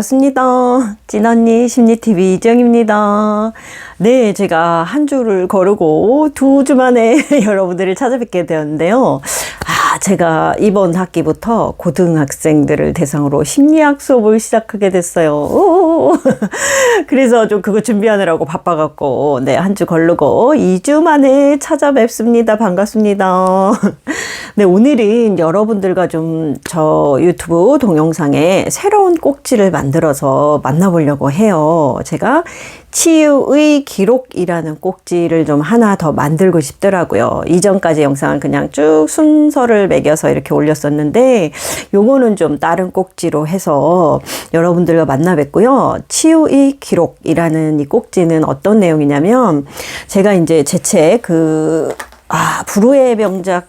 반갑습니다. 찐언니 심리TV 이정입니다. 네, 제가 한 주를 거르고 2주 만에 여러분들을 찾아뵙게 되었는데요. 제가 이번 학기부터 고등학생들을 대상으로 심리학 수업을 시작하게 됐어요. 그래서 좀 그거 준비하느라고 바빠갖고, 네, 한 주 거르고 2주 만에 찾아뵙습니다. 반갑습니다. 네, 오늘은 여러분들과 좀 저 유튜브 동영상에 새로운 꼭지를 만들어서 만나보려고 해요. 제가 치유의 기록이라는 꼭지를 좀 하나 더 만들고 싶더라고요. 이전까지 영상은 그냥 쭉 순서를 매겨서 이렇게 올렸었는데 요거는 좀 다른 꼭지로 해서 여러분들과 만나 뵙고요. 치유의 기록이라는 이 꼭지는 어떤 내용이냐면 제가 이제 제 책 불후의 명작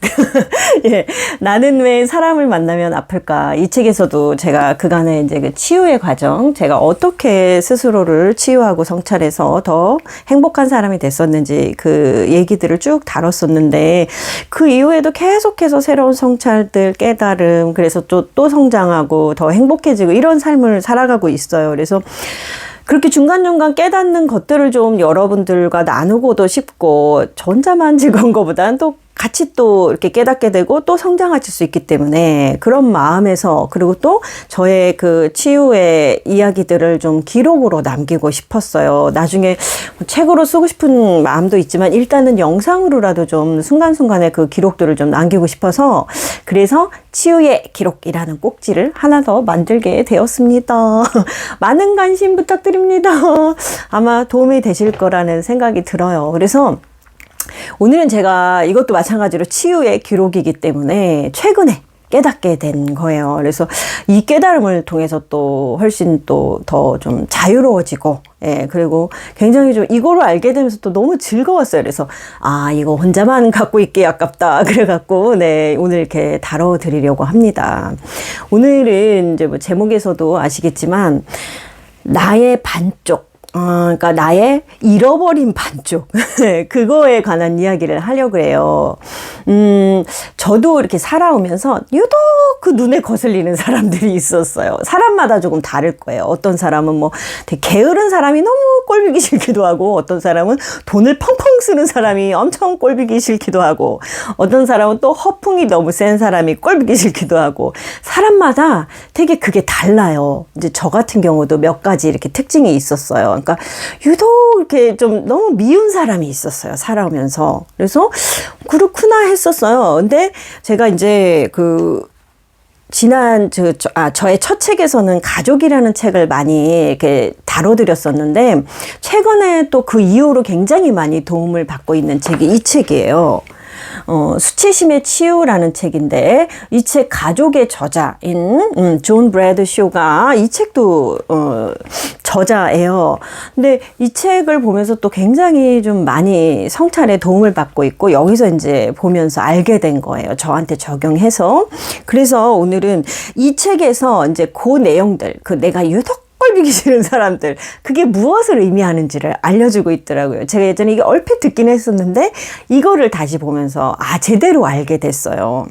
예, 나는 왜 사람을 만나면 아플까, 이 책에서도 제가 그간의 이제 그 치유의 과정, 제가 어떻게 스스로를 치유하고 성찰해서 더 행복한 사람이 됐었는지 그 얘기들을 쭉 다뤘었는데, 그 이후에도 계속해서 새로운 성찰들, 깨달음, 그래서 또 성장하고 더 행복해지고 이런 삶을 살아가고 있어요. 그래서 그렇게 중간중간 깨닫는 것들을 좀 여러분들과 나누고도 싶고, 저 혼자만 즐거운 것보다는 또 같이 또 이렇게 깨닫게 되고 또 성장하실 수 있기 때문에, 그런 마음에서, 그리고 또 저의 그 치유의 이야기들을 좀 기록으로 남기고 싶었어요. 나중에 책으로 쓰고 싶은 마음도 있지만 일단은 영상으로라도 좀 순간순간의 그 기록들을 좀 남기고 싶어서, 그래서 치유의 기록이라는 꼭지를 하나 더 만들게 되었습니다. 많은 관심 부탁드립니다. 아마 도움이 되실 거라는 생각이 들어요. 그래서 오늘은 제가 이것도 마찬가지로 치유의 기록이기 때문에 최근에 깨닫게 된 거예요. 그래서 이 깨달음을 통해서 또 훨씬 또 더 좀 자유로워지고, 예, 그리고 굉장히 좀 이거를 알게 되면서 또 너무 즐거웠어요. 그래서 이거 혼자만 갖고 있기 아깝다. 그래갖고 네, 오늘 이렇게 다뤄드리려고 합니다. 오늘은 이제 뭐 제목에서도 아시겠지만 나의 반쪽, 그러니까 나의 잃어버린 반쪽 그거에 관한 이야기를 하려고 해요. 저도 이렇게 살아오면서 유독 그 눈에 거슬리는 사람들이 있었어요. 사람마다 조금 다를 거예요. 어떤 사람은 뭐 되게 게으른 사람이 너무 꼴보기 싫기도 하고, 어떤 사람은 돈을 펑펑 쓰는 사람이 엄청 꼴보기 싫기도 하고, 어떤 사람은 또 허풍이 너무 센 사람이 꼴보기 싫기도 하고, 사람마다 되게 그게 달라요. 이제 저 같은 경우도 몇 가지 이렇게 특징이 있었어요. 그러니까 유독 이렇게 좀 너무 미운 사람이 있었어요, 살아오면서. 그래서 그렇구나 했었어요. 근데 제가 이제 저의 첫 책에서는 가족이라는 책을 많이 이렇게 다뤄드렸었는데, 최근에 또 그 이후로 굉장히 많이 도움을 받고 있는 책이 이 책이에요. 수치심의 치유라는 책인데, 이 책 가족의 저자인 존 브래드쇼가 이 책도 저자예요. 근데 이 책을 보면서 또 굉장히 좀 많이 성찰에 도움을 받고 있고, 여기서 이제 보면서 알게 된 거예요. 저한테 적용해서. 그래서 오늘은 이 책에서 이제 그 내용들, 내가 유독 꼴보기 싫은 사람들, 그게 무엇을 의미하는지를 알려주고 있더라고요. 제가 예전에 이게 얼핏 듣긴 했었는데 이거를 다시 보면서 제대로 알게 됐어요.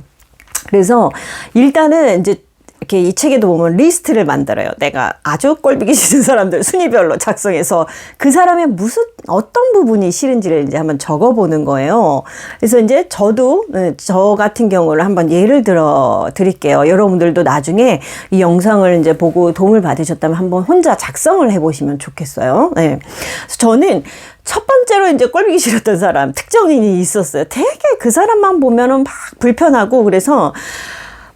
그래서 일단은 이제 이렇게 이 책에도 보면 리스트를 만들어요. 내가 아주 꼴보기 싫은 사람들 순위별로 작성해서 그 사람의 어떤 부분이 싫은지를 이제 한번 적어보는 거예요. 그래서 이제 저 같은 경우를 한번 예를 들어 드릴게요. 여러분들도 나중에 이 영상을 이제 보고 도움을 받으셨다면 한번 혼자 작성을 해보시면 좋겠어요. 네. 그래서 저는 첫 번째로 이제 꼴보기 싫었던 사람, 특정인이 있었어요. 되게 그 사람만 보면은 막 불편하고, 그래서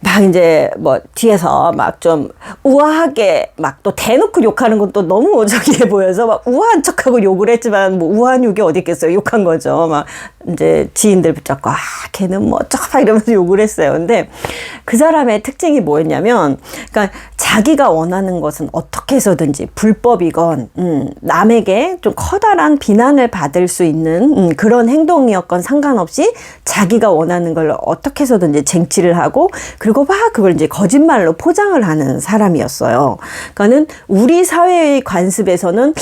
막 이제 뭐 뒤에서 막 좀 우아하게 막 또 대놓고 욕하는 건 또 너무 저기해 보여서 막 우아한 척하고 욕을 했지만, 뭐 우아한 욕이 어디 있겠어요. 욕한 거죠. 막 이제 지인들 붙잡고 걔는 뭐 어쩌고 이러면서 욕을 했어요. 근데 그 사람의 특징이 뭐였냐면, 그러니까 자기가 원하는 것은 어떻게 해서든지 불법이건 남에게 좀 커다란 비난을 받을 수 있는 그런 행동이었건 상관없이 자기가 원하는 걸 어떻게 해서든지 쟁취를 하고, 그리고 막 그걸 이제 거짓말로 포장을 하는 사람이었어요. 그러니까는 우리 사회의 관습에서는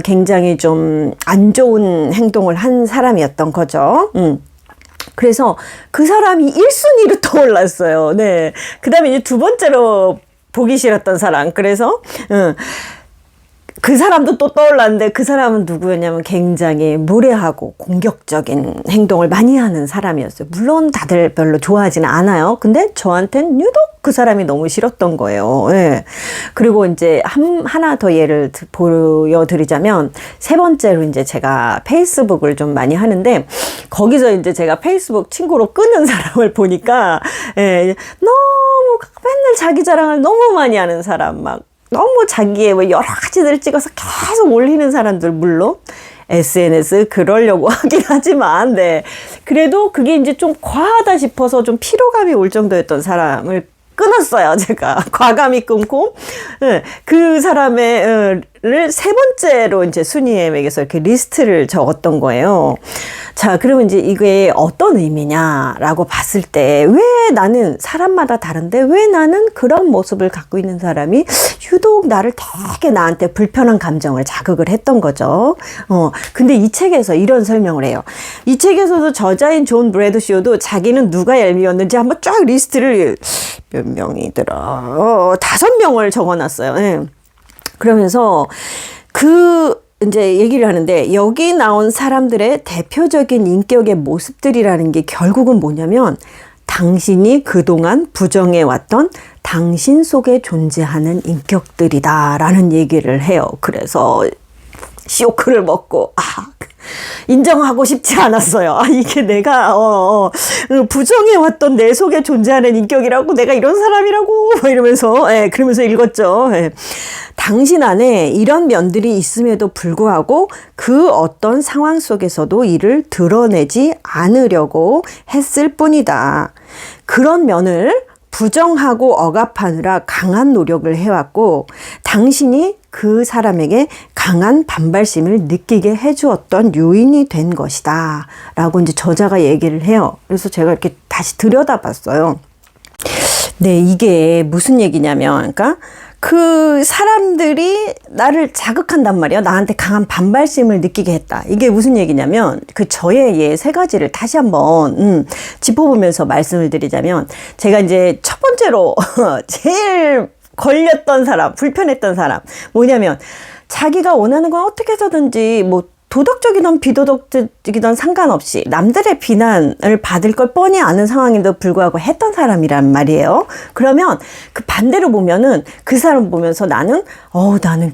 굉장히 좀 안 좋은 행동을 한 사람이었던 거죠. 그래서 그 사람이 1순위로 떠올랐어요. 네. 그 다음에 이제 두 번째로 보기 싫었던 사람. 그래서 그 사람도 또 떠올랐는데 그 사람은 누구였냐면 굉장히 무례하고 공격적인 행동을 많이 하는 사람이었어요. 물론 다들 별로 좋아하지는 않아요. 근데 저한텐 유독 그 사람이 너무 싫었던 거예요. 예. 그리고 이제 하나 더 예를 보여드리자면 세 번째로 이제 제가 페이스북을 좀 많이 하는데 거기서 이제 제가 페이스북 친구로 끊은 사람을 보니까 너무 맨날 자기 자랑을 너무 많이 하는 사람 막 너무 자기의 뭐 여러 가지들을 찍어서 계속 올리는 사람들, 물론 SNS 그러려고 하긴 하지만, 네. 그래도 그게 이제 좀 과하다 싶어서 좀 피로감이 올 정도였던 사람을 끊었어요, 제가. 과감히 끊고, 네. 그 사람의, 를 세 번째로 이제 순위에 매겨서 이렇게 리스트를 적었던 거예요. 자, 그러면 이제 이게 어떤 의미냐라고 봤을 때, 왜 나는 사람마다 다른데, 왜 나는 그런 모습을 갖고 있는 사람이 유독 나를 되게 나한테 불편한 감정을 자극을 했던 거죠. 근데 이 책에서 이런 설명을 해요. 이 책에서도 저자인 존 브래드쇼도 자기는 누가 얄미웠는지 한번 쫙 리스트를 몇 명이더라. 5명을 적어놨어요. 네. 그러면서 이제 얘기를 하는데 여기 나온 사람들의 대표적인 인격의 모습들이라는 게 결국은 뭐냐면 당신이 그동안 부정해왔던 당신 속에 존재하는 인격들이다라는 얘기를 해요. 그래서 쇼크를 먹고 인정하고 싶지 않았어요. 이게 내가 부정해왔던 내 속에 존재하는 인격이라고, 내가 이런 사람이라고 이러면서 그러면서 읽었죠. 당신 안에 이런 면들이 있음에도 불구하고 그 어떤 상황 속에서도 이를 드러내지 않으려고 했을 뿐이다. 그런 면을 부정하고 억압하느라 강한 노력을 해왔고 당신이 그 사람에게 강한 반발심을 느끼게 해주었던 요인이 된 것이다 라고 이제 저자가 얘기를 해요. 그래서 제가 이렇게 다시 들여다봤어요. 네, 이게 무슨 얘기냐면, 그러니까 그 사람들이 나를 자극한단 말이에요. 나한테 강한 반발심을 느끼게 했다. 이게 무슨 얘기냐면 그 저의 예 3가지를 다시 한번 짚어보면서 말씀을 드리자면, 제가 이제 첫 번째로 제일 걸렸던 사람, 불편했던 사람 뭐냐면 자기가 원하는 건 어떻게 해서든지 뭐 도덕적이든 비도덕적이든 상관없이 남들의 비난을 받을 걸 뻔히 아는 상황인데도 불구하고 했던 사람이란 말이에요. 그러면 그 반대로 보면은 그 사람 보면서 나는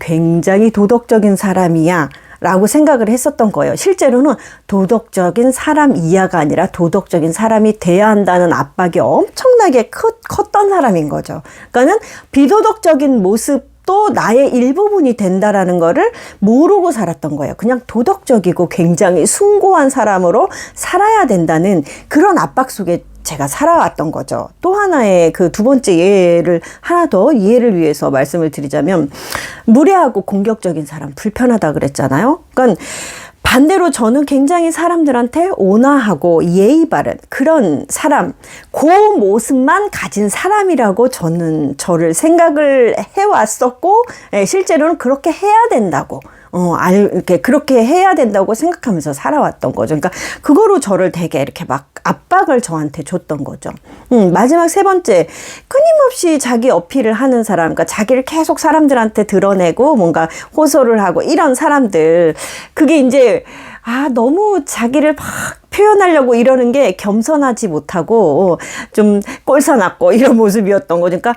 굉장히 도덕적인 사람이야 라고 생각을 했었던 거예요. 실제로는 도덕적인 사람 이하가 아니라 도덕적인 사람이 돼야 한다는 압박이 엄청나게 컸던 사람인 거죠. 그러니까는 비도덕적인 모습 또 나의 일부분이 된다라는 거를 모르고 살았던 거예요. 그냥 도덕적이고 굉장히 숭고한 사람으로 살아야 된다는 그런 압박 속에 제가 살아왔던 거죠. 또 하나의 그 두 번째 예를 하나 더 이해를 위해서 말씀을 드리자면, 무례하고 공격적인 사람 불편하다 그랬잖아요. 그러니까 반대로 저는 굉장히 사람들한테 온화하고 예의 바른 그런 사람, 그 모습만 가진 사람이라고 저는 저를 생각을 해왔었고, 실제로는 그렇게 해야 된다고, 이렇게 그렇게 해야 된다고 생각하면서 살아왔던 거죠. 그러니까 그거로 저를 되게 이렇게 막 압박을 저한테 줬던 거죠. 마지막 3번째, 끊임없이 자기 어필을 하는 사람, 그러니까 자기를 계속 사람들한테 드러내고 뭔가 호소를 하고 이런 사람들, 그게 이제 너무 자기를 막 표현하려고 이러는 게 겸손하지 못하고 좀 꼴사납고 이런 모습이었던 거죠. 그러니까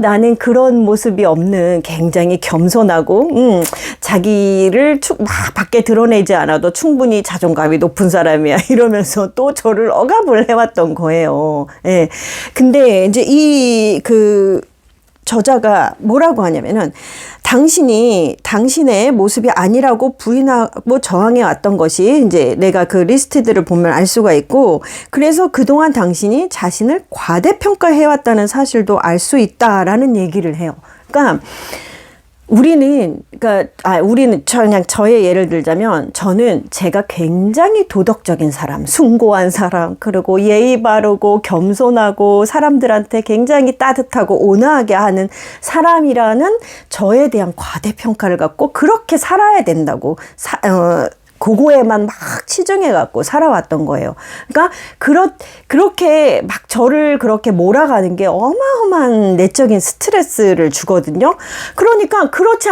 나는 그런 모습이 없는 굉장히 겸손하고 자기를 막 밖에 드러내지 않아도 충분히 자존감이 높은 사람이야 이러면서 또 저를 억압을 해왔던 거예요. 예. 근데 이제 저자가 뭐라고 하냐면은 당신이 당신의 모습이 아니라고 부인하고 저항해 왔던 것이 이제 내가 그 리스트들을 보면 알 수가 있고, 그래서 그동안 당신이 자신을 과대평가해 왔다는 사실도 알 수 있다라는 얘기를 해요. 그러니까 우리는 그냥 저의 예를 들자면, 저는 제가 굉장히 도덕적인 사람, 숭고한 사람, 그리고 예의 바르고 겸손하고 사람들한테 굉장히 따뜻하고 온화하게 하는 사람이라는 저에 대한 과대평가를 갖고 그렇게 살아야 된다고 그거에만 막 치중해갖고 살아왔던 거예요. 그러니까 그렇게 막 저를 그렇게 몰아가는 게 어마어마한 내적인 스트레스를 주거든요. 그러니까 그렇지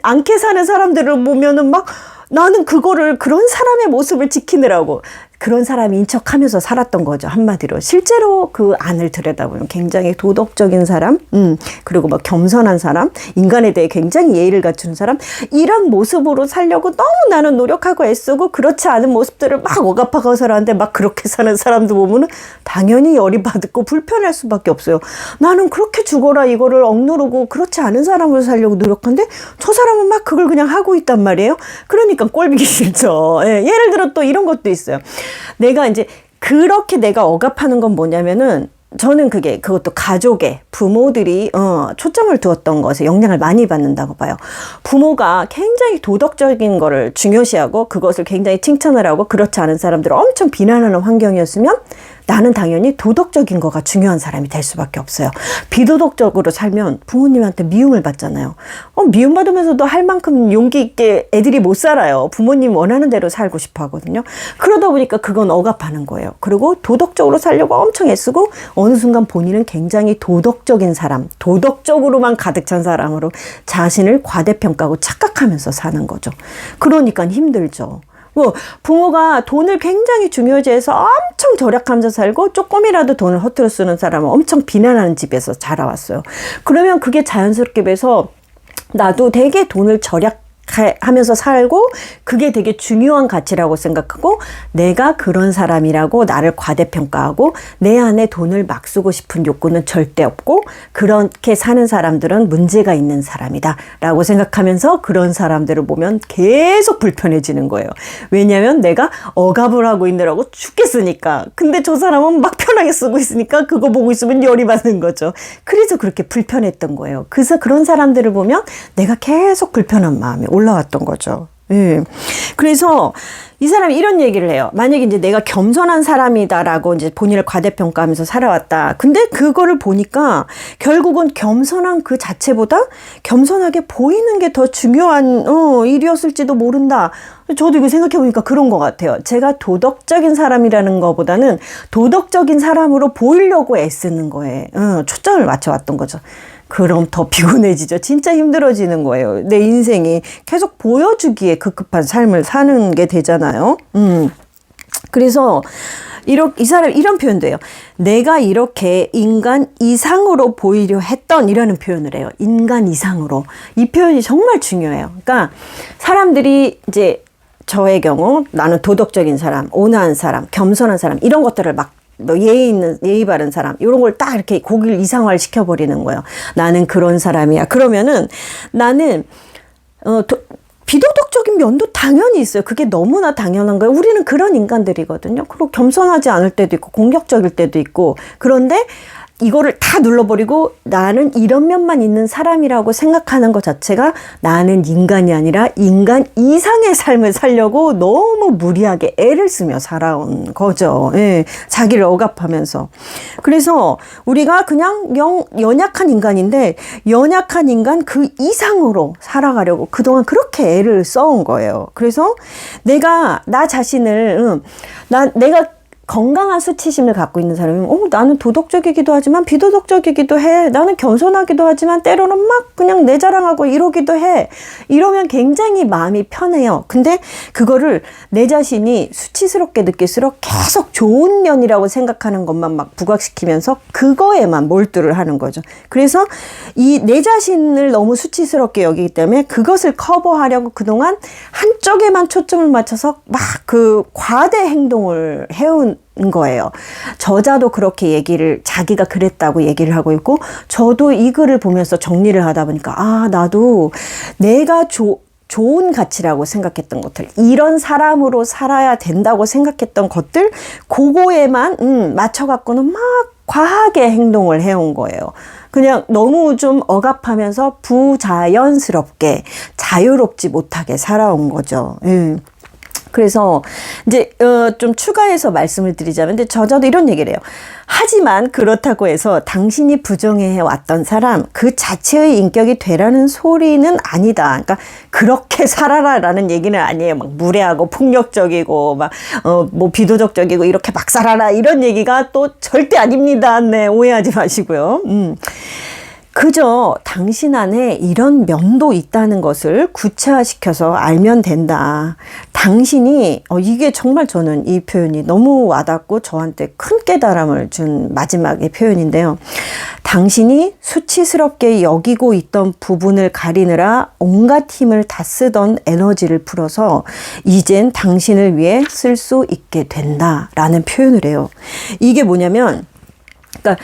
않게 사는 사람들을 보면은 막 나는 그런 사람의 모습을 지키느라고 그런 사람인 척하면서 살았던 거죠. 한마디로. 실제로 그 안을 들여다보면 굉장히 도덕적인 사람, 그리고 막 겸손한 사람, 인간에 대해 굉장히 예의를 갖추는 사람, 이런 모습으로 살려고 너무 나는 노력하고 애쓰고 그렇지 않은 모습들을 막 억압하고 살았는데 막 그렇게 사는 사람들 보면은 당연히 열이 받고 불편할 수밖에 없어요. 나는 그렇게 죽어라 이거를 억누르고 그렇지 않은 사람으로 살려고 노력하는데 저 사람은 막 그걸 그냥 하고 있단 말이에요. 그러니까 꼴보기 싫죠. 예, 예를 들어 또 이런 것도 있어요. 내가 이제 그렇게 내가 억압하는 건 뭐냐면은 저는 그것도 가족의 부모들이 초점을 두었던 것에 영향을 많이 받는다고 봐요. 부모가 굉장히 도덕적인 거를 중요시하고 그것을 굉장히 칭찬을 하고 그렇지 않은 사람들을 엄청 비난하는 환경이었으면 나는 당연히 도덕적인 거가 중요한 사람이 될 수밖에 없어요. 비도덕적으로 살면 부모님한테 미움을 받잖아요. 미움받으면서도 할 만큼 용기 있게 애들이 못 살아요. 부모님 원하는 대로 살고 싶어 하거든요. 그러다 보니까 그건 억압하는 거예요. 그리고 도덕적으로 살려고 엄청 애쓰고 어느 순간 본인은 굉장히 도덕적인 사람, 도덕적으로만 가득 찬 사람으로 자신을 과대평가하고 착각하면서 사는 거죠. 그러니까 힘들죠. 부모가 돈을 굉장히 중요시해서 엄청 절약하면서 살고 조금이라도 돈을 허투루 쓰는 사람은 엄청 비난하는 집에서 자라왔어요. 그러면 그게 자연스럽게 돼서 나도 되게 돈을 절약하면서 살고 그게 되게 중요한 가치라고 생각하고 내가 그런 사람이라고 나를 과대평가하고 내 안에 돈을 막 쓰고 싶은 욕구는 절대 없고 그렇게 사는 사람들은 문제가 있는 사람이다 라고 생각하면서 그런 사람들을 보면 계속 불편해지는 거예요. 왜냐하면 내가 억압을 하고 있느라고 죽겠으니까. 근데 저 사람은 막 편하게 쓰고 있으니까 그거 보고 있으면 열이 받는 거죠. 그래서 그렇게 불편했던 거예요. 그래서 그런 사람들을 보면 내가 계속 불편한 마음이 올라왔던 거죠. 예. 그래서 이 사람이 이런 얘기를 해요. 만약에 이제 내가 겸손한 사람이다라고 이제 본인을 과대평가하면서 살아왔다. 근데 그거를 보니까 결국은 겸손한 그 자체보다 겸손하게 보이는 게 더 중요한 일이었을지도 모른다. 저도 이거 생각해보니까 그런 것 같아요. 제가 도덕적인 사람이라는 것보다는 도덕적인 사람으로 보이려고 애쓰는 거에 초점을 맞춰왔던 거죠. 그럼 더 피곤해지죠. 진짜 힘들어지는 거예요. 내 인생이 계속 보여주기에 급급한 삶을 사는 게 되잖아요. 그래서 이 사람 이런 표현도 해요. 내가 이렇게 인간 이상으로 보이려 했던 이라는 표현을 해요. 인간 이상으로. 이 표현이 정말 중요해요. 그러니까 사람들이 이제 저의 경우 나는 도덕적인 사람, 온화한 사람, 겸손한 사람 이런 것들을 막 예의 바른 사람 이런 걸 딱 이렇게 고기를 이상화를 시켜버리는 거예요. 나는 그런 사람이야. 그러면은 나는 비도덕적인 면도 당연히 있어요. 그게 너무나 당연한 거예요. 우리는 그런 인간들이거든요. 그리고 겸손하지 않을 때도 있고 공격적일 때도 있고 그런데 이거를 다 눌러버리고 나는 이런 면만 있는 사람이라고 생각하는 것 자체가 나는 인간이 아니라 인간 이상의 삶을 살려고 너무 무리하게 애를 쓰며 살아온 거죠. 예, 자기를 억압하면서. 그래서 우리가 그냥 연약한 인간인데 연약한 인간 그 이상으로 살아가려고 그동안 그렇게 애를 써온 거예요. 그래서 내가 나 자신을 내가 건강한 수치심을 갖고 있는 사람은 나는 도덕적이기도 하지만 비도덕적이기도 해. 나는 겸손하기도 하지만 때로는 막 그냥 내 자랑하고 이러기도 해. 이러면 굉장히 마음이 편해요. 근데 그거를 내 자신이 수치스럽게 느낄수록 계속 좋은 면이라고 생각하는 것만 막 부각시키면서 그거에만 몰두를 하는 거죠. 그래서 이 내 자신을 너무 수치스럽게 여기기 때문에 그것을 커버하려고 그동안 한쪽에만 초점을 맞춰서 막 그 과대 행동을 해온 거예요. 저자도 그렇게 자기가 그랬다고 얘기를 하고 있고 저도 이 글을 보면서 정리를 하다 보니까 나도 내가 좋은 가치라고 생각했던 것들 이런 사람으로 살아야 된다고 생각했던 것들 그거에만 맞춰갖고는 막 과하게 행동을 해온 거예요. 그냥 너무 좀 억압하면서 부자연스럽게 자유롭지 못하게 살아온 거죠. 그래서 이제 좀 추가해서 말씀을 드리자면, 근데 저자도 이런 얘기를 해요. 하지만 그렇다고 해서 당신이 부정해 왔던 사람 그 자체의 인격이 되라는 소리는 아니다. 그러니까 그렇게 살아라라는 얘기는 아니에요. 막 무례하고 폭력적이고 막 뭐 비도덕적이고 이렇게 막 살아라 이런 얘기가 또 절대 아닙니다. 네, 오해하지 마시고요. 그저 당신 안에 이런 면도 있다는 것을 구체화시켜서 알면 된다. 당신이 이게 정말 저는 이 표현이 너무 와닿고 저한테 큰 깨달음을 준 마지막의 표현인데요. 당신이 수치스럽게 여기고 있던 부분을 가리느라 온갖 힘을 다 쓰던 에너지를 풀어서 이젠 당신을 위해 쓸 수 있게 된다라는 표현을 해요. 이게 뭐냐면, 그러니까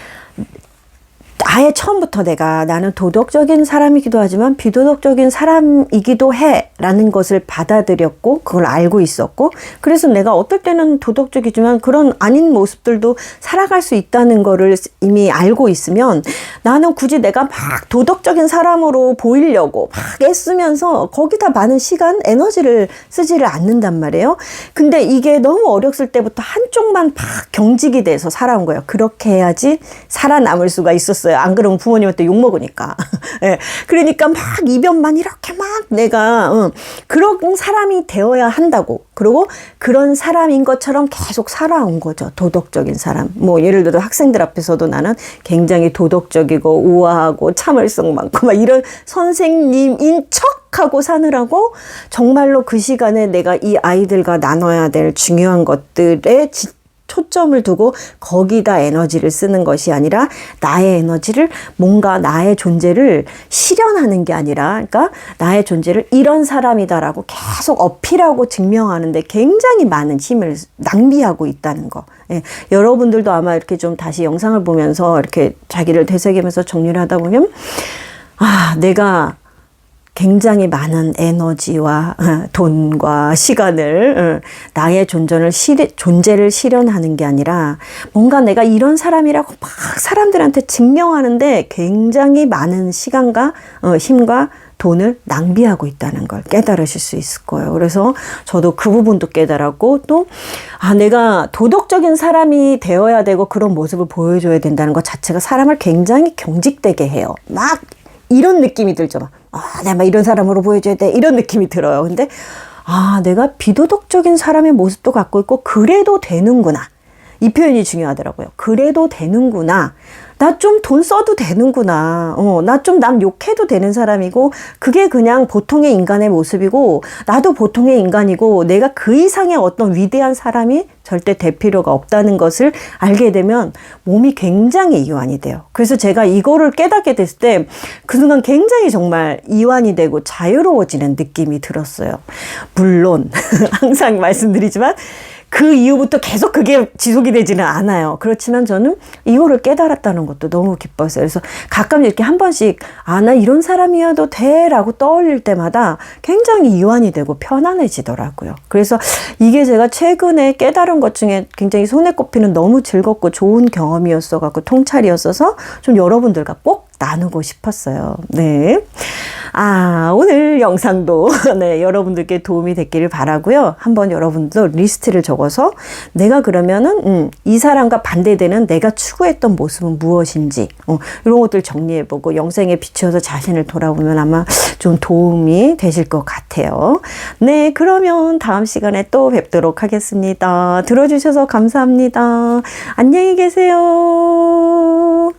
아예 처음부터 나는 도덕적인 사람이기도 하지만 비도덕적인 사람이기도 해 라는 것을 받아들였고 그걸 알고 있었고, 그래서 내가 어떨 때는 도덕적이지만 그런 아닌 모습들도 살아갈 수 있다는 거를 이미 알고 있으면 나는 굳이 내가 막 도덕적인 사람으로 보이려고 막 애쓰면서 거기다 많은 시간, 에너지를 쓰지를 않는단 말이에요. 근데 이게 너무 어렸을 때부터 한쪽만 막 경직이 돼서 살아온 거예요. 그렇게 해야지 살아남을 수가 있었어요. 안 그러면 부모님한테 욕먹으니까. 네. 그러니까 막 이변만 이렇게 막 내가 그런 사람이 되어야 한다고. 그리고 그런 사람인 것처럼 계속 살아온 거죠. 도덕적인 사람. 뭐 예를 들어 학생들 앞에서도 나는 굉장히 도덕적이고 우아하고 참을성 많고 막 이런 선생님인 척하고 사느라고 정말로 그 시간에 내가 이 아이들과 나눠야 될 중요한 것들에 초점을 두고 거기다 에너지를 쓰는 것이 아니라 나의 에너지를 뭔가 나의 존재를 실현하는 게 아니라, 그러니까 나의 존재를 이런 사람이다라고 계속 어필하고 증명하는데 굉장히 많은 힘을 낭비하고 있다는 거. 예, 여러분들도 아마 이렇게 좀 다시 영상을 보면서 이렇게 자기를 되새기면서 정리를 하다 보면 내가 굉장히 많은 에너지와 돈과 시간을 나의 존재를 실현하는 게 아니라 뭔가 내가 이런 사람이라고 막 사람들한테 증명하는데 굉장히 많은 시간과 힘과 돈을 낭비하고 있다는 걸 깨달으실 수 있을 거예요. 그래서 저도 그 부분도 깨달았고, 또 내가 도덕적인 사람이 되어야 되고 그런 모습을 보여줘야 된다는 것 자체가 사람을 굉장히 경직되게 해요. 막 이런 느낌이 들죠. 내가 막 이런 사람으로 보여줘야 돼. 이런 느낌이 들어요. 근데 내가 비도덕적인 사람의 모습도 갖고 있고 그래도 되는구나. 이 표현이 중요하더라고요. 그래도 되는구나. 나 좀 돈 써도 되는구나. 나 좀 남 욕해도 되는 사람이고 그게 그냥 보통의 인간의 모습이고 나도 보통의 인간이고 내가 그 이상의 어떤 위대한 사람이 절대 될 필요가 없다는 것을 알게 되면 몸이 굉장히 이완이 돼요. 그래서 제가 이거를 깨닫게 됐을 때 그 순간 굉장히 정말 이완이 되고 자유로워지는 느낌이 들었어요. 물론 항상 말씀드리지만 그 이후부터 계속 그게 지속이 되지는 않아요. 그렇지만 저는 이거를 깨달았다는 것도 너무 기뻤어요. 그래서 가끔 이렇게 한 번씩 나 이런 사람이어도 돼 라고 떠올릴 때마다 굉장히 이완이 되고 편안해지더라고요. 그래서 이게 제가 최근에 깨달은 것 중에 굉장히 손에 꼽히는 너무 즐겁고 좋은 경험이었어 갖고 통찰이었어서 좀 여러분들과 꼭 나누고 싶었어요. 네. 오늘 영상도 네, 여러분들께 도움이 됐기를 바라고요. 한번 여러분도 리스트를 적어서 내가 그러면은 이 사람과 반대되는 내가 추구했던 모습은 무엇인지 이런 것들 정리해보고 영생에 비추어서 자신을 돌아보면 아마 좀 도움이 되실 것 같아요. 네, 그러면 다음 시간에 또 뵙도록 하겠습니다. 들어주셔서 감사합니다. 안녕히 계세요.